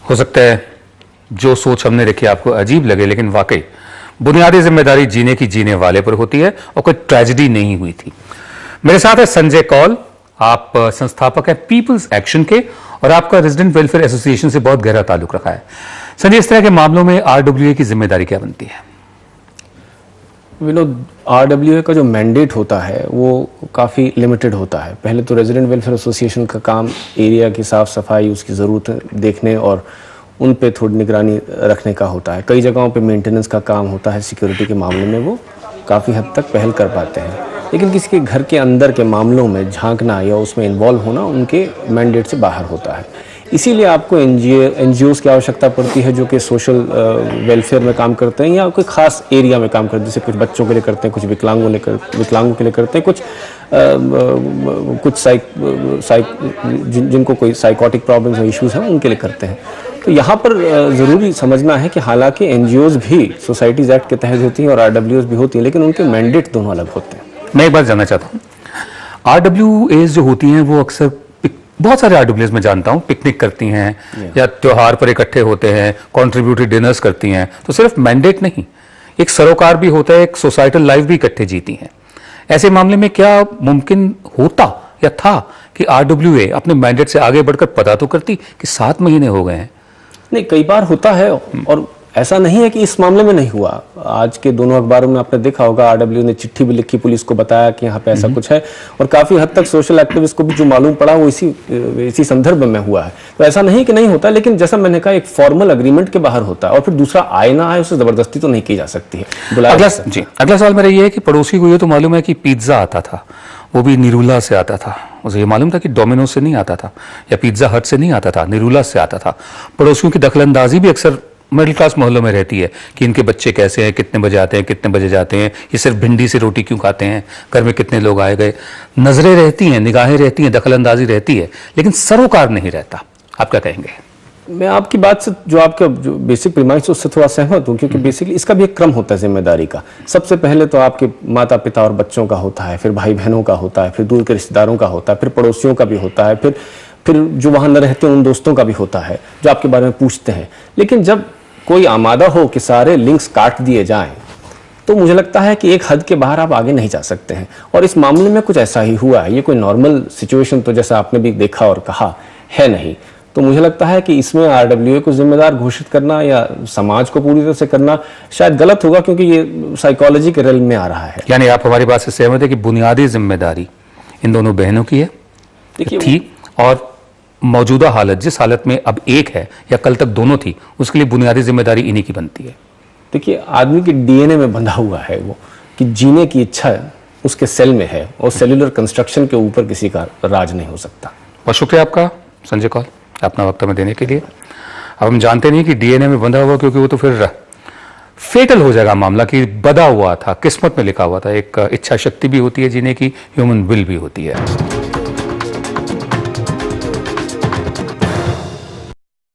हो सकता है जो सोच हमने रखी आपको अजीब लगे, लेकिन वाकई बुनियादी जिम्मेदारी जीने की जीने वाले पर होती है और कोई ट्रेजेडी नहीं हुई थी। मेरे साथ है संजय कौल, आप संस्थापक हैं पीपल्स एक्शन के और आपका रेजिडेंट वेलफेयर एसोसिएशन से बहुत गहरा ताल्लुक रखा है। संजय, इस तरह के मामलों में आरडब्ल्यूए की जिम्मेदारी क्या बनती है? विनोद, आरडब्ल्यूए का जो मैंडेट होता है वो काफ़ी लिमिटेड होता है। पहले तो रेजिडेंट वेलफेयर एसोसिएशन का काम एरिया की साफ़ सफाई, उसकी ज़रूरत देखने और उन पे थोड़ी निगरानी रखने का होता है। कई जगहों पे मेंटेनेंस का काम होता है, सिक्योरिटी के मामले में वो काफ़ी हद तक पहल कर पाते हैं। लेकिन किसी के घर के अंदर के मामलों में झांकना या उसमें इन्वॉल्व होना उनके मैंडेट से बाहर होता है। इसीलिए आपको एनजीओज़ की आवश्यकता पड़ती है जो कि सोशल वेलफेयर में काम करते हैं या कोई ख़ास एरिया में काम करते हैं। जैसे कुछ बच्चों के लिए करते हैं, कुछ विकलांगों के लिए करते हैं, कुछ जिनको कोई साइकोटिक प्रॉब्लम्स और इश्यूज़ हैं उनके लिए करते हैं। तो यहाँ पर ज़रूरी समझना है कि हालांकि एनजीओज़ भी सोसाइटीज़ एक्ट के तहत होती हैं और आरडब्ल्यूएस भी होती हैं, लेकिन उनके मैंडेट दोनों अलग होते हैं। मैं एक बात जानना चाहता हूँ, आरडब्ल्यूएस जो होती हैं वो अक्सर बहुत सारे आरडब्ल्यूएस में जानता हूँ पिकनिक करती हैं या त्योहार पर इकट्ठे होते हैं, कॉन्ट्रीब्यूटरी डिनर्स करती हैं। तो सिर्फ मैंडेट नहीं, एक सरोकार भी होता है, एक सोसाइटल लाइफ भी इकट्ठे जीती हैं। ऐसे मामले में क्या मुमकिन होता या था कि आरडब्ल्यूए अपने मैंडेट से आगे बढ़कर पता तो करती कि 7 महीने हो गए हैं? नहीं, कई बार होता है और ऐसा नहीं है कि इस मामले में नहीं हुआ। आज के दोनों अखबारों में आपने देखा होगा, आरडब्ल्यू ने चिट्ठी भी लिखी, पुलिस को बताया कि यहाँ पे ऐसा कुछ है और काफी हद तक सोशल एक्टिविस्ट को भी जो मालूम पड़ा वो इसी संदर्भ में हुआ है। तो ऐसा नहीं कि नहीं होता, लेकिन जैसा मैंने कहा एक फॉर्मल अग्रीमेंट के बाहर होता है और फिर दूसरा आए ना आए उससे जबरदस्ती तो नहीं की जा सकती है। अगला सवाल मेरा ये है कि पड़ोसी को ये तो मालूम है कि पिज्जा आता था, वो भी निरूला से आता था। उसे ये मालूम था कि डोमिनोज से नहीं आता था या पिज्जा हट से नहीं आता था, निरूला से आता था। पड़ोसियों की दखलंदाजी भी अक्सर मिडिल क्लास मोहल्लों में रहती है कि इनके बच्चे कैसे हैं, कितने बजे आते हैं, कितने बजे जाते हैं, ये सिर्फ भिंडी से रोटी क्यों खाते हैं, घर में कितने लोग आए गए। नजरें रहती हैं, निगाहें रहती हैं, दखलंदाजी रहती है, लेकिन सरोकार नहीं रहता। आप क्या कहेंगे? मैं आपकी बात से जो बेसिक प्रीमाइस उससे थोड़ा सहमत हूँ, क्योंकि बेसिकली इसका भी एक क्रम होता है जिम्मेदारी का। सबसे पहले तो आपके माता पिता और बच्चों का होता है, फिर भाई बहनों का होता है, फिर दूर के रिश्तेदारों का होता है, फिर पड़ोसियों का भी होता है, फिर जो वहाँ न रहते हैं उन दोस्तों का भी होता है जो आपके बारे में पूछते हैं। लेकिन जब कोई आमादा हो कि सारे लिंक्स काट दिए जाएं, तो मुझे लगता है कि एक हद के बाहर आप आगे नहीं जा सकते हैं। और इस मामले में कुछ ऐसा ही हुआ है। ये कोई नॉर्मल सिचुएशन तो जैसा आपने भी देखा और कहा है नहीं। तो मुझे लगता है कि इसमें आरडब्ल्यूए को जिम्मेदार घोषित करना या समाज को पूरी तरह से करना शायद गलत होगा, क्योंकि ये साइकोलॉजी के रेल में आ रहा है। यानी आप हमारी बात से सहमत है कि बुनियादी जिम्मेदारी इन दोनों बहनों की है, थी, और मौजूदा हालत जिस हालत में अब एक है या कल तक दोनों थी, उसके लिए बुनियादी जिम्मेदारी इन्हीं की बनती है। देखिए, आदमी के डीएनए में बंधा हुआ है वो कि जीने की इच्छा उसके सेल में है और सेल्यूलर कंस्ट्रक्शन के ऊपर किसी का राज नहीं हो सकता। बहुत शुक्रिया आपका संजय कौल, अपना वक्त हमें देने के लिए। अब हम जानते नहीं कि डीएनए में बंधा हुआ, क्योंकि वो तो फिर फेटल हो जाएगा मामला कि बदा हुआ था, किस्मत में लिखा हुआ था। एक इच्छा शक्ति भी होती है जीने की, ह्यूमन विल भी होती है।